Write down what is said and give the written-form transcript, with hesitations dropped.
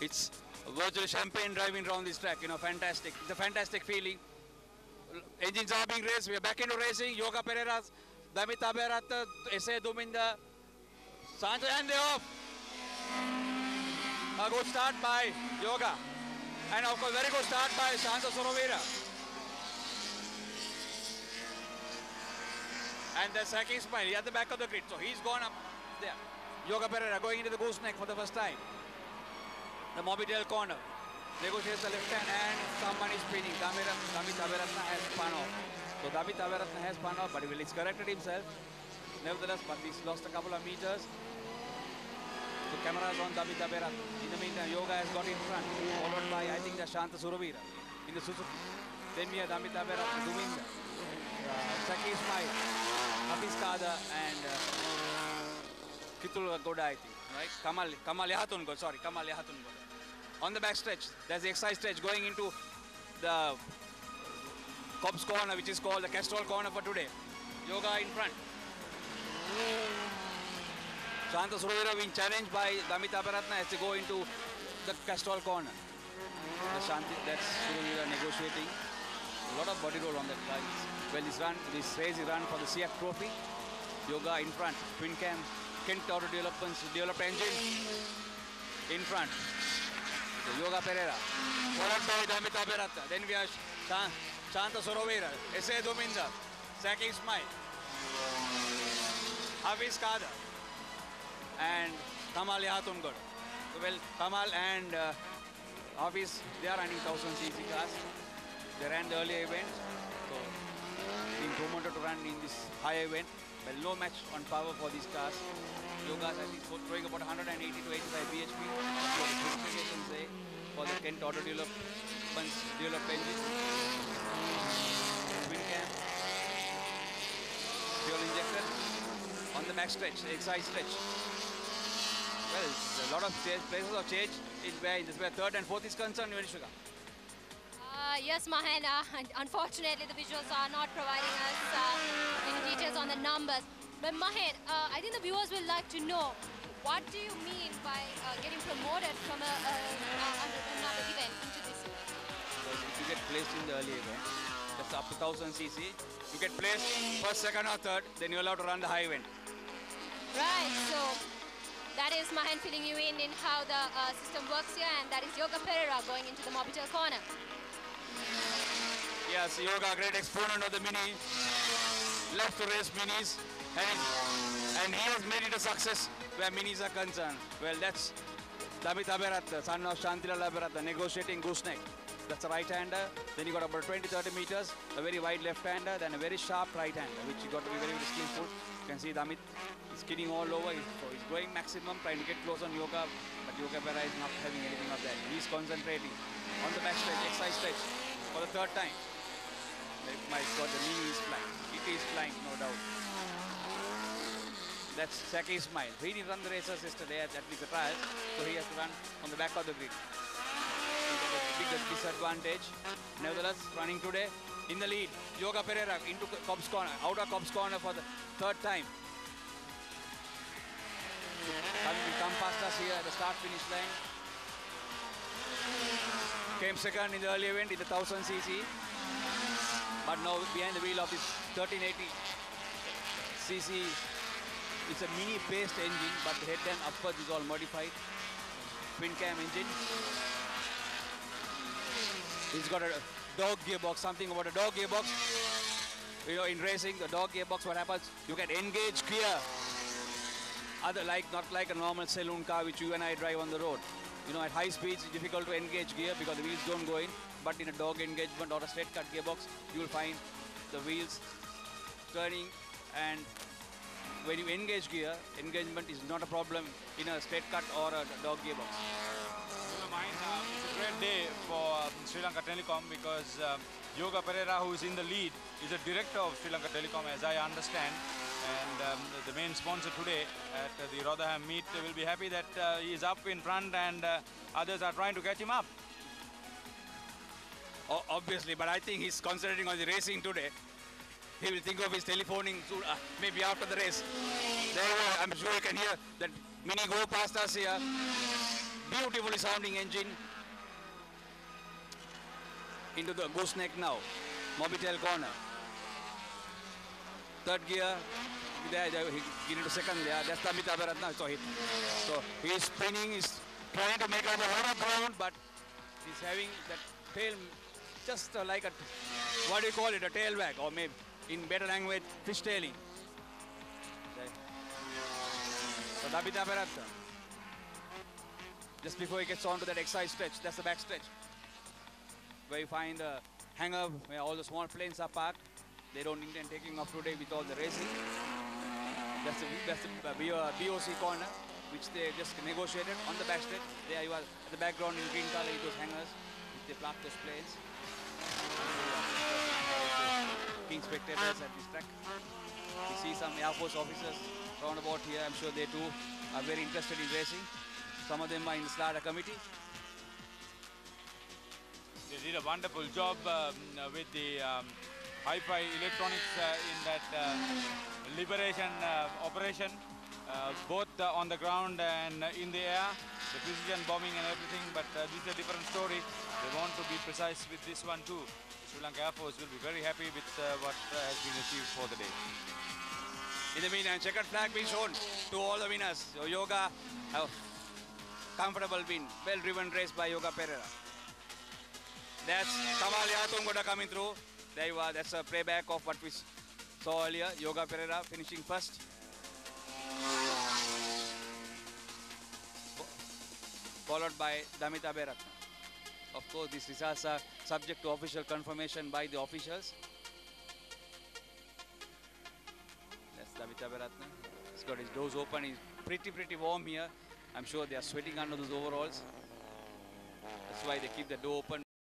It's virtually champagne driving around this track, you know, fantastic. It's a fantastic feeling. Engines are being raced. We are back into racing. Yoga Perera, Damith Abeyarathne, Ese Duminda, Sanjay, and they're off. A good start by Yoga. And of course, very good start by Shanta Suravira. And there's Zakie Ismail at the back of the grid. So he's gone up there. Yoga Perera going into the gooseneck for the first time. The Mobitel corner. Negotiates the left hand and someone is spinning. Damith Abeyarathne has spun off. So Damith Abeyarathne has spun off, but he's corrected himself. Nevertheless, but he's lost a couple of meters. The camera is on Damith Abeyarathne. In the meantime, Yoga has got in front, followed by, I think, the Shanta Suravira in the Suzuki. Then we have Damith Abeyarathne, Duminda, Zakie Ismail, Hafiz Kader, and Katukurunda, I think, right? Kamal Yahatungod, sorry, Kamal Yahatungod. On the back stretch, there's the exercise stretch going into the Cobb's corner, which is called the Castrol corner for today. Yoga in front. Shanta Suravira being challenged by Damith Abeyarathne as they go into the Castrol corner. That's Suravira negotiating. A lot of body roll on that guy. Well, this race is run for the SIAC Trophy. Yoga in front. Twin cam, Kent Auto developed engine in front. So Yoga Perera, followed by Damith Abeyarathne. Then we have Shanta Suravira, Ese Duminda, Zakie Ismail, Hafiz Kader, and Kamal Yahatungod. So, well, Kamal and Hafiz, they are running 1000cc cars. They ran the earlier event, so being promoted to run in this high event. Well, low match on power for these cars. Yoga is throwing about 180 to 85 bhp. So the specifications say for the Kent Auto developed engine. Twin cam, fuel injector on the back stretch, the exercise stretch. Well, a lot of places of change in where third and fourth is concerned, Yunishuka. Yes, Mahen. Unfortunately, the visuals are not providing us any details on the numbers. But Mahen, I think the viewers will like to know, what do you mean by getting promoted from another event into this event? Well, if you get placed in the early event, that's up to 1000cc. You get placed first, second or third, then you're allowed to run the high event. Right, so that is Mahen filling you in how the system works here, and that is Yoga Perera going into the Mobitel corner. Yes, Yoga, great exponent of the mini, left to race minis, and he has made it a success where minis are concerned. Well, that's Damith Abeyarathne, son of Shantila Abeyarathne, negotiating gooseneck. That's a right-hander. Then you got about 20-30 meters, a very wide left-hander, then a very sharp right-hander, which you got to be very, very skillful. You can see Damith is skidding all over, so he's going maximum, trying to get close on Yoga, but Yoga Perera is not having anything of that. He's concentrating on the back stretch, exercise stretch, for the third time. My God, the mini is flying. It is flying, no doubt. That's Zakie Ismail. He didn't run the races yesterday, at least the trials, so he has to run on the back of the grid. Big disadvantage. Nevertheless, running today in the lead. Yoga Perera into Cobb's corner, out of Cobb's corner for the third time. Come past us here at the start-finish line. Came second in the early event in the 1000cc. But now behind the wheel of this 1380cc, it's a mini-based engine, but the head and upwards is all modified. Twin cam engine. He's got a dog gearbox, something about a dog gearbox. You know, in racing, the dog gearbox, what happens? You can engage gear. Not like a normal saloon car which you and I drive on the road. You know, at high speeds, it's difficult to engage gear because the wheels don't go in. But in a dog engagement or a straight cut gearbox, you will find the wheels turning, and when you engage gear, engagement is not a problem in a straight cut or a dog gearbox. It's a great day for Sri Lanka Telecom because Yoga Perera, who is in the lead, is a director of Sri Lanka Telecom, as I understand. And the main sponsor today at the Rotherham meet will be happy that he is up in front and others are trying to catch him up. Obviously, but I think he's concentrating on the racing today. He will think of his telephoning soon, maybe after the race. There you go. I'm sure you can hear that mini go past us here. Beautifully sounding engine. Into the gooseneck now. Mobitel corner. Third gear. There, he into second there. That's Damith Abeyarathne. So he's spinning. He's trying to make up a lot of ground, but he's having that tail just like a, what do you call it, a tail wag, or maybe in better language, fishtailing. So Damith Abeyarathne, just before he gets on to that exercise stretch, that's the back stretch, where you find the hangar where all the small planes are parked. They don't intend taking off today with all the racing. That's the BOC corner, which they just negotiated on the back stretch. There you are, at the background in green color, those hangars, which they park those planes. King spectators at this track. You see some Air Force officers round about here. I'm sure they too are very interested in racing. Some of them are in the Slaughter committee. They did a wonderful job with the hi-fi electronics in that liberation operation, both on the ground and in the air, the precision bombing and everything, but this is a different story. They want to be precise with this one too. The Sri Lanka Air Force will be very happy with what has been achieved for the day. In the meantime, checkered flag being shown to all the winners. So Yoga, a comfortable win, well-driven race by Yoga Perera. That's Kamalia Tungoda coming through. There you are, that's a playback of what we saw earlier. Yoga Perera finishing first. Followed by Damith Abeyarathne. Of course, these results are subject to official confirmation by the officials. That's Damith Abeyarathne. He's got his doors open. He's pretty warm here. I'm sure they are sweating under those overalls. That's why they keep the door open.